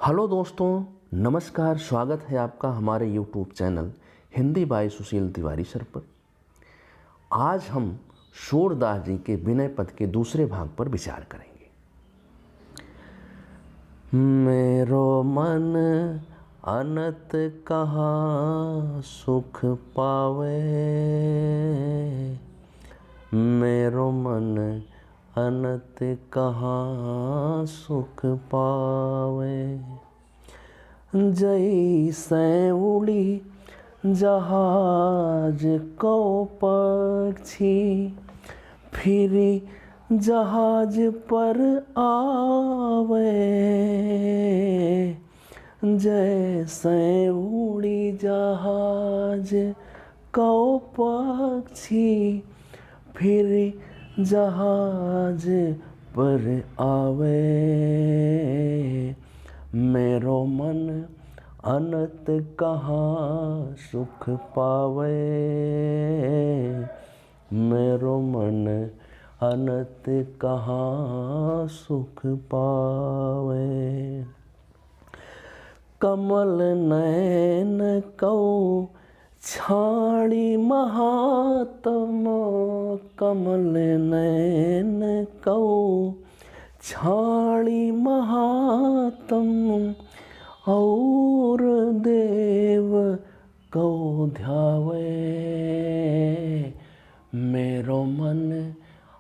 Hello दोस्तों, नमस्कार। स्वागत है आपका हमारे यूट्यूब चैनल हिंदी बाय सुशील तिवारी सर पर। आज हम सूरदास जी के विनय पद के दूसरे भाग पर विचार करेंगे। मेरो मन अनत कहाँ सुख पावे, मेरो मन अनत कहाँ सुख पावे। जैसे उड़ी जहाज को पक्षी, फिरी जहाज पर आवे। जैसे उड़ी जहाज को पक्षी, फिर जहाज पर आवे। मेरो मन अनत कहाँ सुख पावे, मेरो मन अनत कहाँ सुख पावे। कमल नयन को छाड़ी महात्मा, कमल नयन को छाड़ी महात्म, और देव को ध्यावे। मेरो मन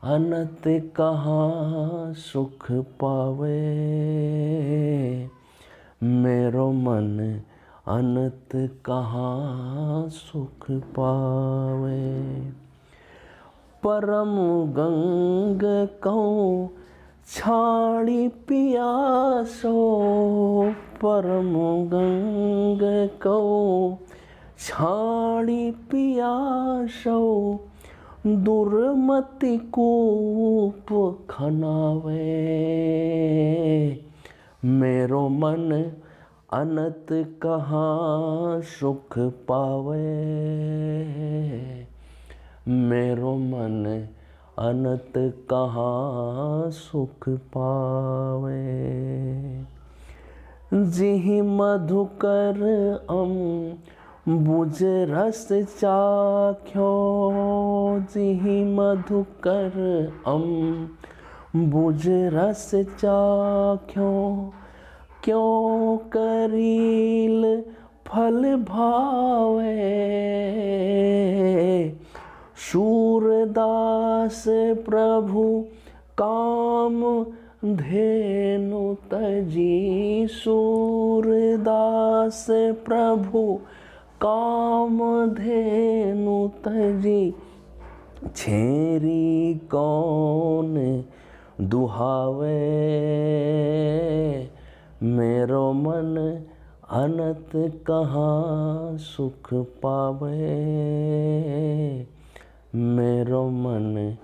अनत कहाँ सुख पावे, मेरो मन अनत कहाँ सुख पावे। परम गंग को छाड़ी पियासो, परम गंग को छाड़ी पियासो, दुर्मति कूप खनावे। मेरो मन अनत कहाँ सुख पावे, मेरो मन अनत कहाँ सुख पावे। जिहि मधुकर बुझ रस चाख्यो, जिहि मधुकर बुझ रस चाख्यो, क्यों करील फल भावे। सूरदास प्रभु काम धेनु तजी, सूरदास प्रभु काम धेनु तजी, छेरी कौन दुहावे। मेरो मन अनत कहाँ सुख पावे, मेरो मन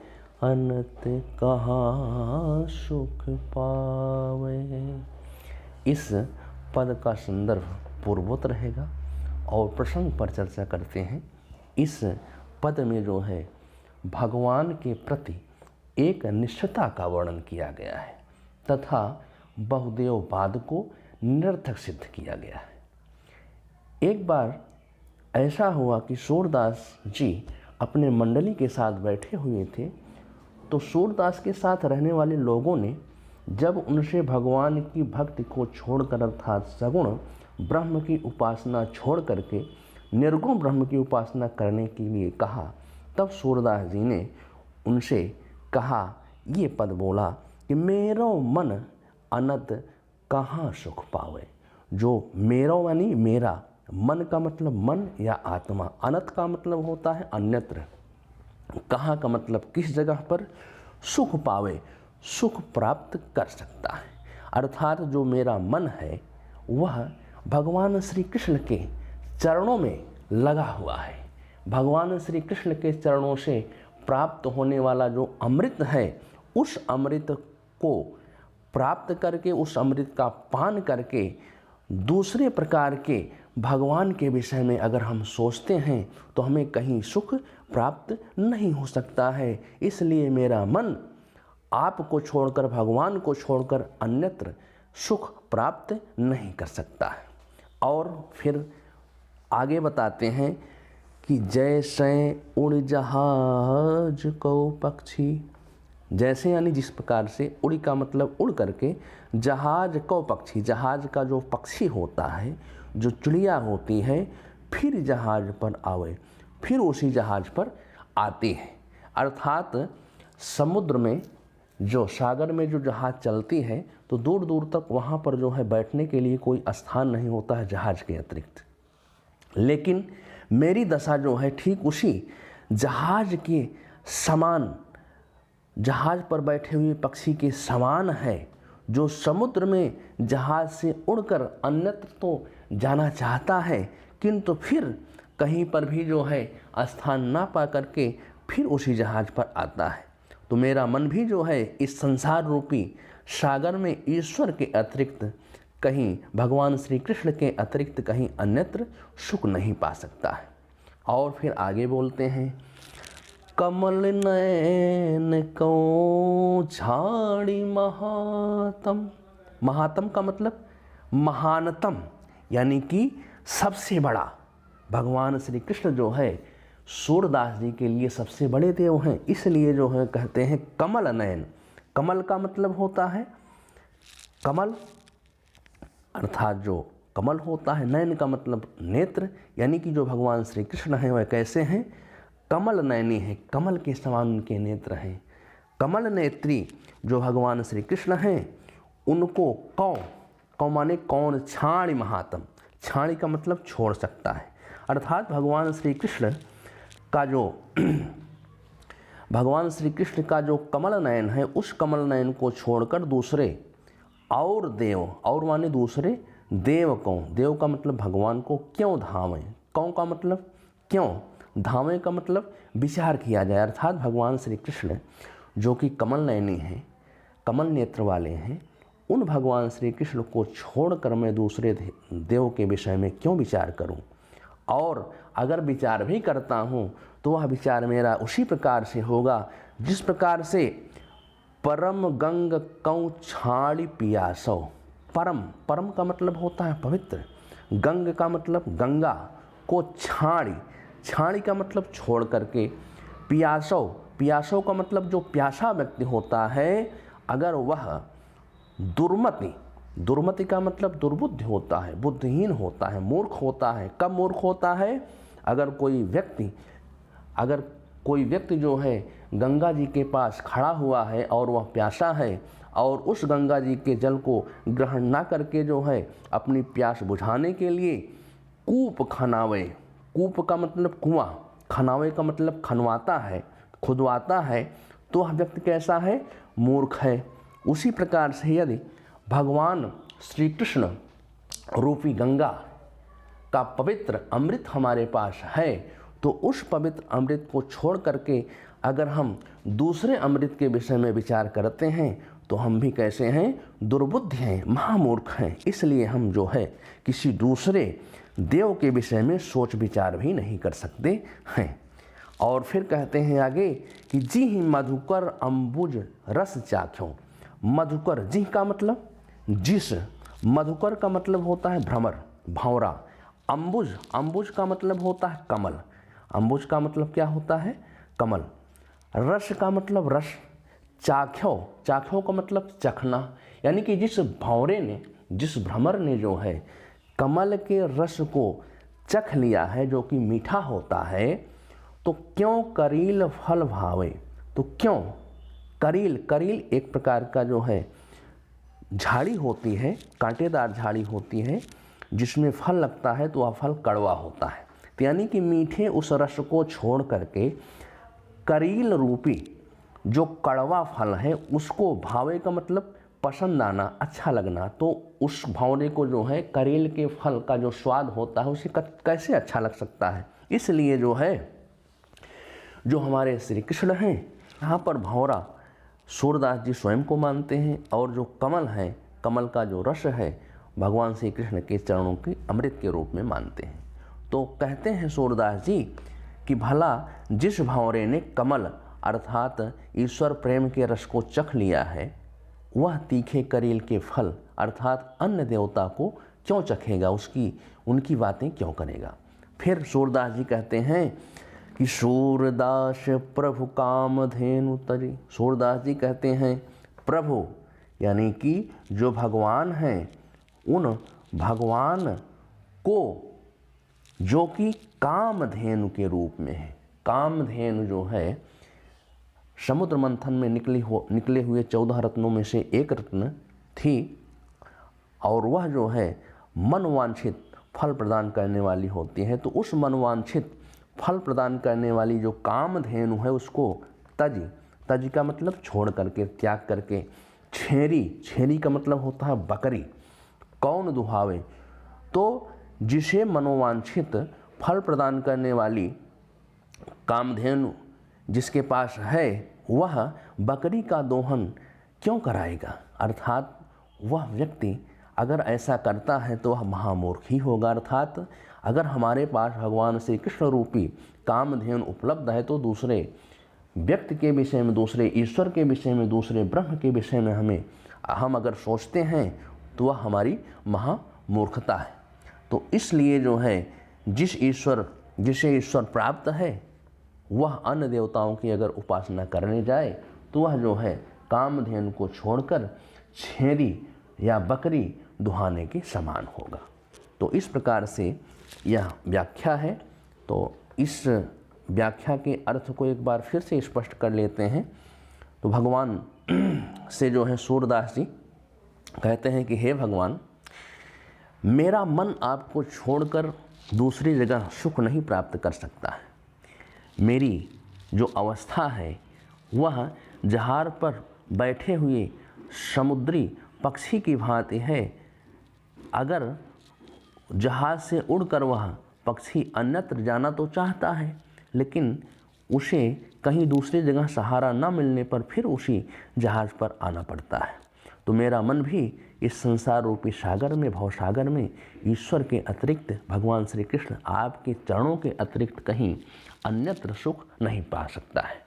अनत कहाँ सुख पावे। इस पद का संदर्भ पूर्वोत्तर रहेगा और प्रसंग पर चर्चा करते हैं। इस पद में जो है भगवान के प्रति एक निष्ठता का वर्णन किया गया है तथा बहुदेववाद को निरर्थक सिद्ध किया गया है। एक बार ऐसा हुआ कि सूरदास जी अपने मंडली के साथ बैठे हुए थे, तो सूरदास के साथ रहने वाले लोगों ने जब उनसे भगवान की भक्ति को छोड़कर अर्थात सगुण ब्रह्म की उपासना छोड़ करके निर्गुण ब्रह्म की उपासना करने के लिए कहा, तब सूरदास जी ने उनसे कहा, ये पद बोला कि मेरो मन अनत कहाँ सुख पावे। जो मेरो यानी मेरा, मन का मतलब मन या आत्मा, अनत का मतलब होता है अन्यत्र, कहाँ का मतलब किस जगह पर, सुख पावे, सुख प्राप्त कर सकता है। अर्थात जो मेरा मन है वह भगवान श्री कृष्ण के चरणों में लगा हुआ है। भगवान श्री कृष्ण के चरणों से प्राप्त होने वाला जो अमृत है, उस अमृत को प्राप्त करके, उस अमृत का पान करके दूसरे प्रकार के भगवान के विषय में अगर हम सोचते हैं तो हमें कहीं सुख प्राप्त नहीं हो सकता है। इसलिए मेरा मन आपको छोड़कर, भगवान को छोड़कर अन्यत्र सुख प्राप्त नहीं कर सकता है। और फिर आगे बताते हैं कि जैसे उड़ जहाज को पक्षी, जैसे यानी जिस प्रकार से, उड़ी का मतलब उड़ करके, जहाज को पक्षी, जहाज का जो पक्षी होता है, जो चिड़िया होती है, फिर जहाज पर आवे, फिर उसी जहाज पर आती है। अर्थात समुद्र में, जो सागर में जो जहाज चलती है, तो दूर दूर तक वहाँ पर जो है बैठने के लिए कोई स्थान नहीं होता है जहाज के अतिरिक्त। लेकिन मेरी दशा जो है ठीक उसी जहाज के समान, जहाज पर बैठे हुए पक्षी के समान है, जो समुद्र में जहाज से उड़कर अन्यत्र तो जाना चाहता है, किंतु फिर कहीं पर भी जो है स्थान ना पा करके फिर उसी जहाज पर आता है। तो मेरा मन भी जो है इस संसार रूपी सागर में ईश्वर के अतिरिक्त, कहीं भगवान श्री कृष्ण के अतिरिक्त कहीं अन्यत्र सुख नहीं पा सकता है। और फिर आगे बोलते हैं, कमल नयन को झाड़ी महातम। महातम का मतलब महानतम, यानी कि सबसे बड़ा। भगवान श्री कृष्ण जो है सूरदास जी के लिए सबसे बड़े देव हैं, इसलिए जो है कहते हैं कमल नयन। कमल का मतलब होता है कमल, अर्थात जो कमल होता है, नयन का मतलब नेत्र, यानी कि जो भगवान श्री कृष्ण हैं वह कैसे हैं, कमल नयनी है, कमल के समान उनके नेत्र हैं। कमल नेत्री जो भगवान श्री कृष्ण हैं, उनको कौ माने कौन, छाड़ी महात्म, छाड़ी का मतलब छोड़ सकता है। अर्थात भगवान श्री कृष्ण का जो कमल नयन है, उस कमल नयन को छोड़कर दूसरे और देव, और माने दूसरे देव को, देव का मतलब भगवान को क्यों धावें, कौन का मतलब क्यों, धावें का मतलब विचार किया जाए। अर्थात भगवान श्री कृष्ण जो कि कमल नयनी हैं, कमल नेत्र वाले हैं, उन भगवान श्री कृष्ण को छोड़कर मैं दूसरे देव के विषय में क्यों विचार करूं, और अगर विचार भी करता हूं तो वह विचार मेरा उसी प्रकार से होगा जिस प्रकार से परम गंग कौ छाड़ी पियासो। परम, परम का मतलब होता है पवित्र, गंग का मतलब गंगा, को छाड़ी, छाड़ी का मतलब छोड़ करके, पियासो, पियासो का मतलब जो प्यासा व्यक्ति होता है, अगर वह दुर्मति, दुर्मति का मतलब दुर्बुद्ध होता है, बुद्धिहीन होता है, मूर्ख होता है। कब मूर्ख होता है, अगर कोई व्यक्ति जो है गंगा जी के पास खड़ा हुआ है और वह प्यासा है, और उस गंगा जी के जल को ग्रहण ना करके जो है अपनी प्यास बुझाने के लिए कूप खनावे, कूप का मतलब कुआं, खनावे का मतलब खनवाता है, खुदवाता है, तो वह व्यक्ति कैसा है, मूर्ख है। उसी प्रकार से यदि भगवान श्री कृष्ण रूपी गंगा का पवित्र अमृत हमारे पास है, तो उस पवित्र अमृत को छोड़ करके अगर हम दूसरे अमृत के विषय में विचार करते हैं तो हम भी कैसे हैं, दुर्बुद्ध हैं, महामूर्ख हैं। इसलिए हम जो है किसी दूसरे देव के विषय में सोच विचार भी नहीं कर सकते हैं। और फिर कहते हैं आगे कि जी ही मधुकर अम्बुज रस चाख्यो। मधुकर, जी का मतलब जिस, मधुकर का मतलब होता है भ्रमर, भंवरा। अम्बुज, अम्बुज का मतलब होता है कमल, अम्बुज का मतलब क्या होता है, कमल। रस का मतलब रस। चाख्यो, चाख्यो का मतलब चखना, यानी कि जिस भंवरे ने, जिस भ्रमर ने जो है कमल के रस को चख लिया है जो कि मीठा होता है, तो क्यों करील फल भावे। तो क्यों करील, करील एक प्रकार का जो है झाड़ी होती है, कांटेदार झाड़ी होती है, जिसमें फल लगता है तो वह फल कड़वा होता है। तो यानी कि मीठे उस रस को छोड़ करके करील रूपी जो कड़वा फल है उसको, भावे का मतलब पसंद आना, अच्छा लगना, तो उस भावने को जो है करील के फल का जो स्वाद होता है उसे कैसे अच्छा लग सकता है। इसलिए जो है जो हमारे श्री कृष्ण हैं, यहाँ पर भंवरा सूरदास जी स्वयं को मानते हैं, और जो कमल है, कमल का जो रस है, भगवान श्री कृष्ण के चरणों के अमृत के रूप में मानते हैं। तो कहते हैं सूरदास जी कि भला जिस भंवरे ने कमल अर्थात ईश्वर प्रेम के रस को चख लिया है, वह तीखे करेल के फल अर्थात अन्य देवता को क्यों चखेगा, उनकी बातें क्यों करेगा। फिर सूरदास जी कहते हैं कि सूरदास प्रभु कामधेनु तरी। सूरदास जी कहते हैं प्रभु यानी कि जो भगवान हैं, उन भगवान को जो कि कामधेनु के रूप में है। कामधेनु जो है समुद्र मंथन में निकले हुए 14 रत्नों में से एक रत्न थी, और वह जो है मनवांछित फल प्रदान करने वाली होती है। तो उस मनवांछित फल प्रदान करने वाली जो कामधेनु है उसको तज का मतलब छोड़ करके, त्याग करके, छेरी का मतलब होता है बकरी, कौन दुहावे। तो जिसे मनोवांछित फल प्रदान करने वाली कामधेनु जिसके पास है, वह बकरी का दोहन क्यों कराएगा। अर्थात वह व्यक्ति अगर ऐसा करता है तो वह महामूर्ख ही होगा। अर्थात अगर हमारे पास भगवान श्री कृष्ण रूपी कामधेनु उपलब्ध है तो दूसरे व्यक्ति के विषय में, दूसरे ईश्वर के विषय में, दूसरे ब्रह्म के विषय में हम अगर सोचते हैं तो वह हमारी महामूर्खता है। तो इसलिए जो है जिसे ईश्वर प्राप्त है वह अन्य देवताओं की अगर उपासना करने जाए तो वह जो है कामधेनु को छोड़कर छेरी या बकरी दुहाने के समान होगा। तो इस प्रकार से यह व्याख्या है। तो इस व्याख्या के अर्थ को एक बार फिर से स्पष्ट कर लेते हैं। तो भगवान से जो है सूरदास जी कहते हैं कि हे भगवान, मेरा मन आपको छोड़कर दूसरी जगह सुख नहीं प्राप्त कर सकता है। मेरी जो अवस्था है वह जहाज पर बैठे हुए समुद्री पक्षी की भांति है। अगर जहाज से उड़कर वह पक्षी अन्यत्र जाना तो चाहता है, लेकिन उसे कहीं दूसरी जगह सहारा न मिलने पर फिर उसी जहाज पर आना पड़ता है। तो मेरा मन भी इस संसार रूपी सागर में, भवसागर में ईश्वर के अतिरिक्त, भगवान श्री कृष्ण आपके चरणों के अतिरिक्त कहीं अन्यत्र सुख नहीं पा सकता है।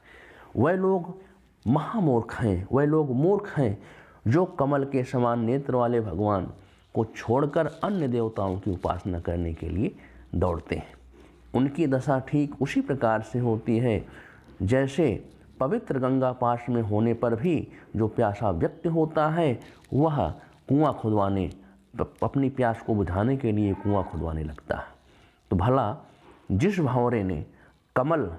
वह लोग महामूर्ख हैं, वह लोग मूर्ख हैं जो कमल के समान नेत्र वाले भगवान को छोड़कर अन्य देवताओं की उपासना करने के लिए दौड़ते हैं। उनकी दशा ठीक उसी प्रकार से होती है जैसे पवित्र गंगा पास में होने पर भी जो प्यासा व्यक्ति होता है वह कुआं खुदवाने, अपनी प्यास को बुझाने के लिए कुआं खुदवाने लगता है। तो भला जिस भंवरे ने कमल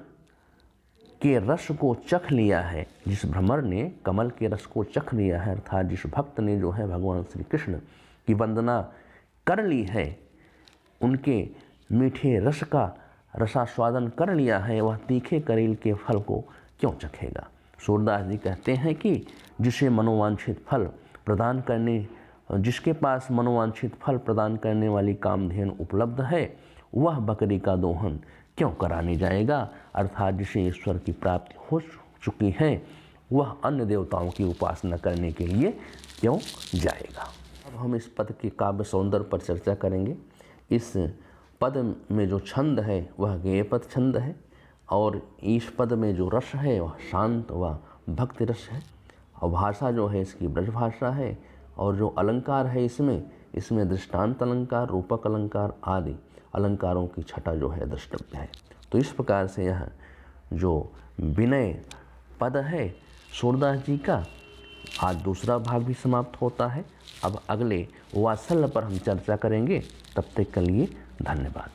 के रस को चख लिया है, जिस भ्रमर ने कमल के रस को चख लिया है, अर्थात जिस भक्त ने जो है भगवान श्री कृष्ण की वंदना कर ली है, उनके मीठे रस का रसास्वादन कर लिया है, वह तीखे करेल के फल को क्यों चखेगा। सूरदास जी कहते हैं कि जिसके पास मनोवांछित फल प्रदान करने वाली कामधेनु उपलब्ध है, वह बकरी का दोहन क्यों कराने जाएगा। अर्थात जिसे ईश्वर की प्राप्ति हो चुकी है वह अन्य देवताओं की उपासना करने के लिए क्यों जाएगा। अब हम इस पद के काव्य सौंदर्य पर चर्चा करेंगे। इस पद में जो छंद है वह गेयपद छंद है, और इस पद में जो रस है वह शांत व भक्ति रस है, और भाषा जो है इसकी ब्रज भाषा है, और जो अलंकार है इसमें दृष्टांत अलंकार, रूपक अलंकार आदि अलंकारों की छटा जो है द्रष्टव्य है। तो इस प्रकार से यह जो विनय पद है सूरदास जी का, आज दूसरा भाग भी समाप्त होता है। अब अगले वात्सल्य पर हम चर्चा करेंगे। तब तक के लिए धन्यवाद।